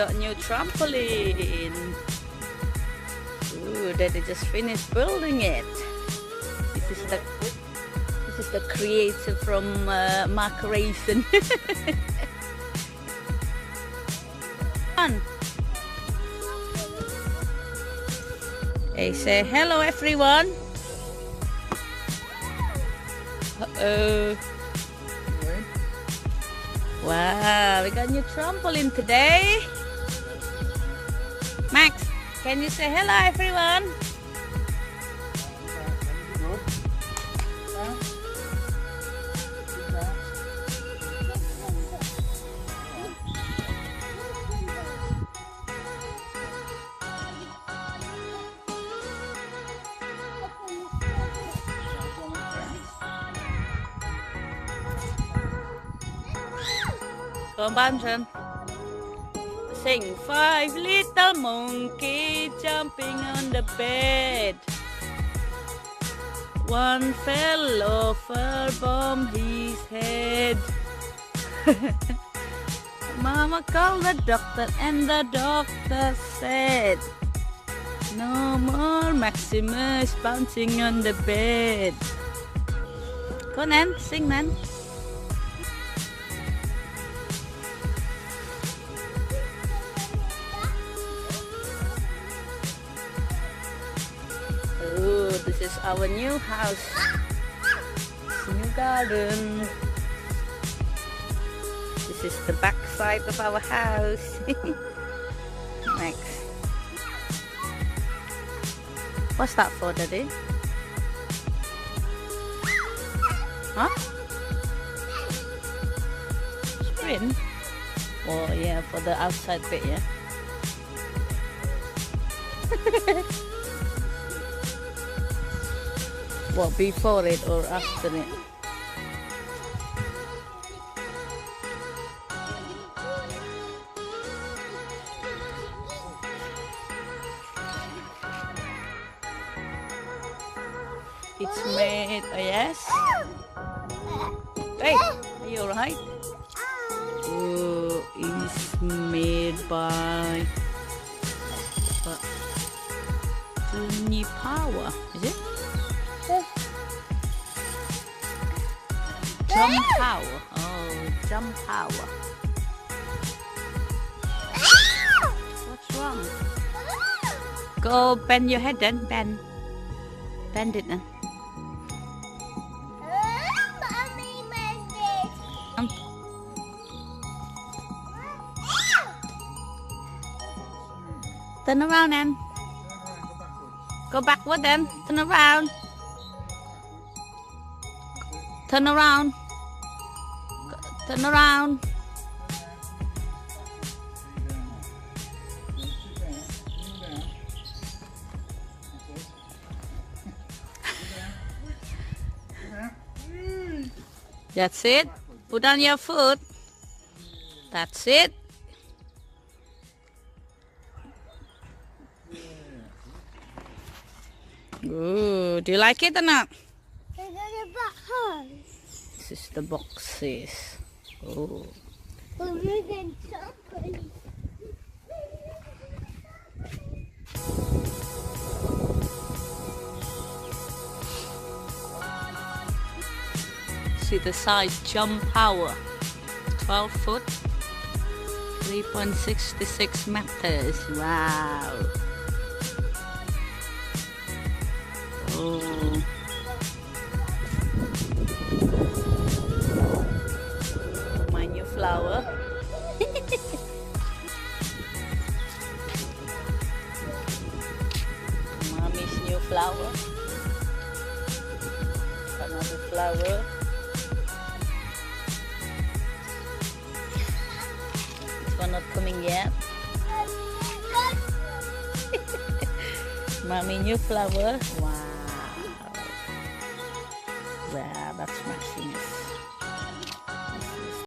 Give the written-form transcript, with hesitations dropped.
got a new trampoline. Ooh, Daddy just finished building it. This is the creator from Mark Raisin. Hey, say hello everyone. Uh-oh. Wow, we got a new trampoline today. Max, can you say hello everyone? Come on, son. Sing 5 little monkey jumping on the bed. One fell over, bumped his head. Mama called the doctor and the doctor said, no more Maximus bouncing on the bed. Go on, Nan, sing, man. Oh, this is our new house. It's a new garden. This is the back side of our house. Next. What's that for, Daddy? Huh? Sprint? Oh yeah, for the outside bit, yeah. What, before it or after it? It's made, yes? Hey, are you alright? Oh, it's made by Tiny Power, is it? Jump power. Oh, jump power. What's wrong? Go bend your head then. Bend. Bend it then. Turn around then. Go backward then. Turn around. Turn around. Turn around. That's it. Put on your foot. That's it. Ooh, do you like it or not? This is the boxes. Oh. See the size, jump power. 12 foot, 3.66 meters. Wow. Oh. My new flower. Mommy's new flower. Another flower. This one not coming yet. Mommy new flower. Wow. Wow, that's Maximus.